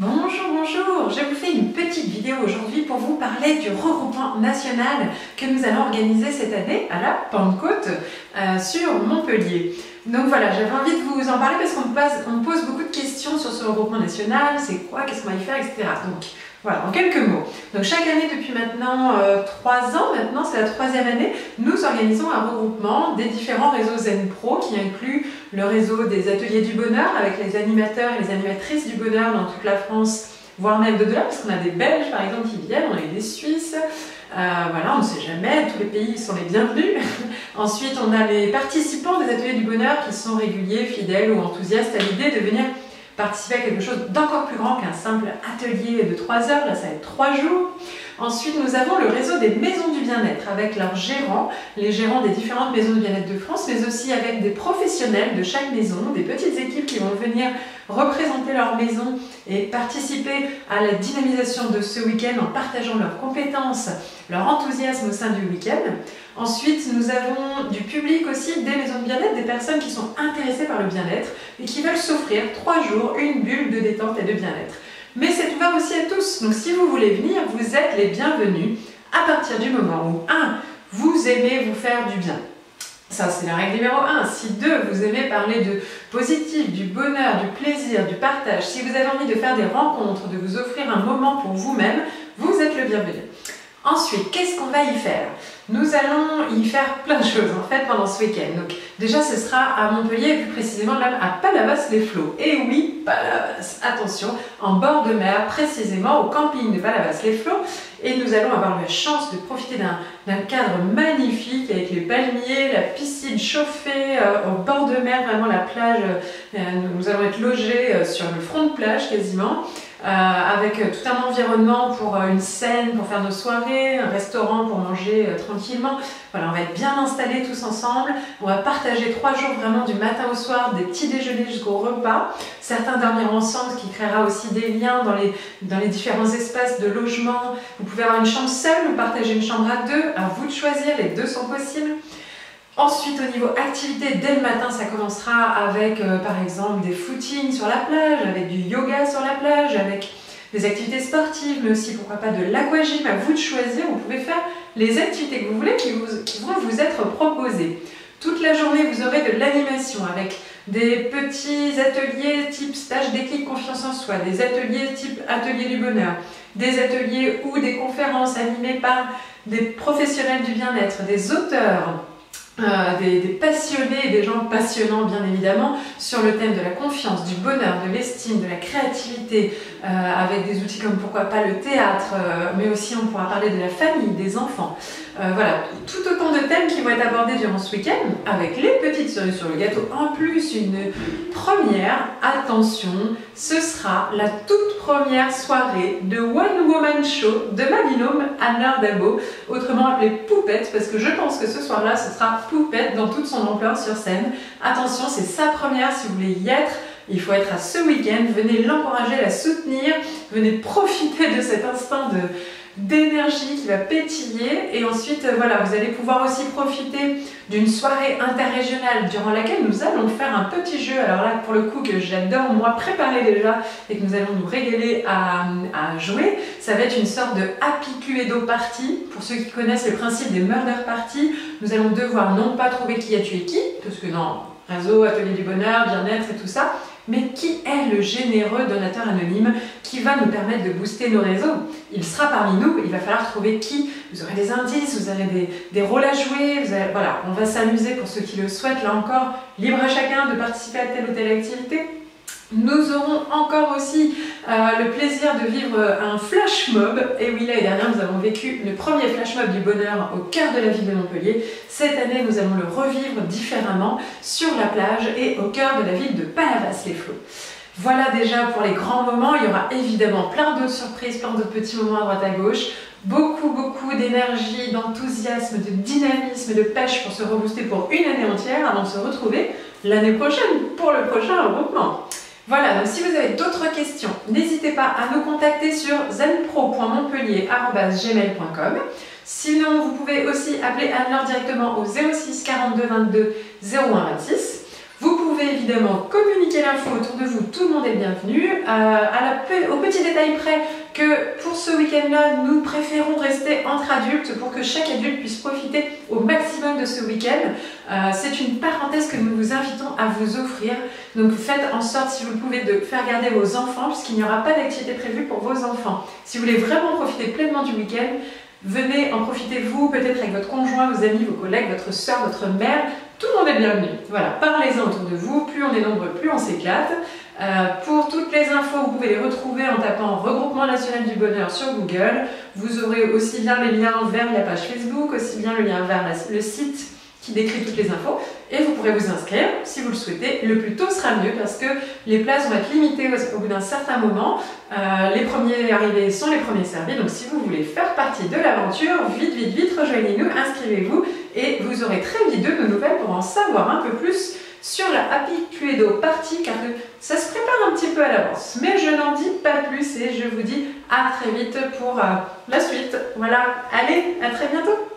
Bonjour, bonjour! Je vous fais une petite vidéo aujourd'hui pour vous parler du regroupement national que nous allons organiser cette année à la Pentecôte sur Montpellier. Donc voilà, j'avais envie de vous en parler parce qu'on me pose beaucoup de questions sur ce regroupement national, c'est quoi, qu'est-ce qu'on va y faire, etc. Donc voilà, en quelques mots. Donc chaque année depuis maintenant 3 ans, maintenant c'est la 3e année, nous organisons un regroupement des différents réseaux Zen Pro qui inclut le réseau des ateliers du bonheur avec les animateurs et les animatrices du bonheur dans toute la France, voire même d'au-delà, parce qu'on a des Belges par exemple qui viennent, on a eu des Suisses, voilà, on ne sait jamais, tous les pays sont les bienvenus. Ensuite on a les participants des ateliers du bonheur qui sont réguliers, fidèles ou enthousiastes à l'idée de venir participer à quelque chose d'encore plus grand qu'un simple atelier de 3 heures, là ça va être 3 jours. Ensuite nous avons le réseau des maisons du bien-être avec leurs gérants, les gérants des différentes maisons du bien-être de France, mais aussi avec des professionnels de chaque maison, des petites équipes qui vont venir représenter leur maison et participer à la dynamisation de ce week-end en partageant leurs compétences, leur enthousiasme au sein du week-end. Ensuite, nous avons du public aussi, des maisons de bien-être, des personnes qui sont intéressées par le bien-être et qui veulent s'offrir 3 jours, une bulle de détente et de bien-être. Mais c'est ouvert aussi à tous, donc si vous voulez venir, vous êtes les bienvenus à partir du moment où 1. Vous aimez vous faire du bien. Ça, c'est la règle numéro 1. Si 2, vous aimez parler de positif, du bonheur, du plaisir, du partage, si vous avez envie de faire des rencontres, de vous offrir un moment pour vous-même, vous êtes le bienvenu. Ensuite, qu'est-ce qu'on va y faire? Nous allons y faire plein de choses en fait pendant ce week-end. Donc déjà ce sera à Montpellier, plus précisément là à Palavas-les-Flots. Et oui, Palavas, attention, en bord de mer, précisément au camping de Palavas-les-Flots. Et nous allons avoir la chance de profiter d'un cadre magnifique avec les palmiers, la piscine chauffée au bord de mer, vraiment la plage. Nous allons être logés sur le front de plage quasiment. Avec tout un environnement pour une scène, pour faire nos soirées, un restaurant pour manger tranquillement. Voilà, on va être bien installés tous ensemble. On va partager 3 jours vraiment du matin au soir, des petits déjeuners jusqu'au repas. Certains dormiront ensemble, ce qui créera aussi des liens dans les différents espaces de logement. Vous pouvez avoir une chambre seule ou partager une chambre à 2. À vous de choisir, les 2 sont possibles. Ensuite, au niveau activité, dès le matin, ça commencera avec, par exemple, des footings sur la plage, avec du yoga sur la plage, avec des activités sportives, mais aussi, pourquoi pas, de l'aquagym. À vous de choisir, vous pouvez faire les activités que vous voulez qui vont vous être proposées. Toute la journée, vous aurez de l'animation avec des petits ateliers type stage d'équipe confiance en soi, des ateliers type atelier du bonheur, des ateliers ou des conférences animées par des professionnels du bien-être, des auteurs, des passionnés, des gens passionnants bien évidemment, sur le thème de la confiance, du bonheur, de l'estime, de la créativité, avec des outils comme pourquoi pas le théâtre, mais aussi on pourra parler de la famille, des enfants. Voilà, tout autant de thèmes qui vont être abordés durant ce week-end, avec les petites cerises sur le gâteau. En plus, une première, attention, ce sera la toute première soirée de One Woman Show de ma binôme Anne-Laure Dabo, autrement appelée Poupette, parce que je pense que ce soir-là, ce sera Poupette dans toute son ampleur sur scène. Attention, c'est sa première, si vous voulez y être, il faut être à ce week-end, venez l'encourager, la soutenir, venez profiter de cet instant d'énergie qui va pétiller et ensuite voilà, vous allez pouvoir aussi profiter d'une soirée interrégionale durant laquelle nous allons faire un petit jeu, alors là pour le coup que j'adore moi préparer déjà et que nous allons nous régaler à jouer. Ça va être une sorte de Happy Cluedo Party, pour ceux qui connaissent le principe des Murder Party. Nous allons devoir non pas trouver qui a tué qui, parce que dans réseau, atelier du bonheur, bien-être et tout ça, mais qui est le généreux donateur anonyme qui va nous permettre de booster nos réseaux. Il sera parmi nous, il va falloir trouver qui. Vous aurez des indices, vous aurez des rôles à jouer, voilà, on va s'amuser pour ceux qui le souhaitent, là encore, libre à chacun de participer à telle ou telle activité. Nous aurons encore aussi le plaisir de vivre un flash mob. Et oui, l'année dernière, nous avons vécu le premier flash mob du bonheur au cœur de la ville de Montpellier. Cette année, nous allons le revivre différemment sur la plage et au cœur de la ville de Palavas-les-Flots. Voilà déjà pour les grands moments. Il y aura évidemment plein d'autres surprises, plein d'autres petits moments à droite à gauche. Beaucoup d'énergie, d'enthousiasme, de dynamisme, de pêche pour se rebooster pour une année entière avant de se retrouver l'année prochaine pour le prochain regroupement. Voilà, donc si vous avez d'autres questions, n'hésitez pas à nous contacter sur zenpro.montpellier@gmail.com. Sinon, vous pouvez aussi appeler Anne-Laure directement au 06 42 22 01 26. Vous pouvez évidemment communiquer l'info autour de vous, tout le monde est bienvenu. Au petit détail près que pour ce week-end-là, nous préférons rester entre adultes pour que chaque adulte puisse profiter au maximum de ce week-end. C'est une parenthèse que nous vous invitons à vous offrir. Donc faites en sorte, si vous le pouvez, de faire garder vos enfants puisqu'il n'y aura pas d'activité prévue pour vos enfants. Si vous voulez vraiment profiter pleinement du week-end, venez en profiter vous, peut-être avec votre conjoint, vos amis, vos collègues, votre soeur, votre mère. Tout le monde est bienvenu. Voilà, parlez-en autour de vous. Plus on est nombreux, plus on s'éclate. Pour toutes les infos, vous pouvez les retrouver en tapant Regroupement National du Bonheur sur Google. Vous aurez aussi bien les liens vers la page Facebook, aussi bien le lien vers le site qui décrit toutes les infos. Et vous pourrez vous inscrire si vous le souhaitez. Le plus tôt sera mieux parce que les places vont être limitées au bout d'un certain moment. Les premiers arrivés sont les premiers servis. Donc si vous voulez faire partie de l'aventure, vite, vite, vite, rejoignez-nous, inscrivez-vous et vous aurez très vite de nos nouvelles pour en savoir un peu plus sur la Happy Cluedo Party car ça se prépare un petit peu à l'avance. Mais je n'en dis pas plus et je vous dis à très vite pour la suite. Voilà, allez, à très bientôt!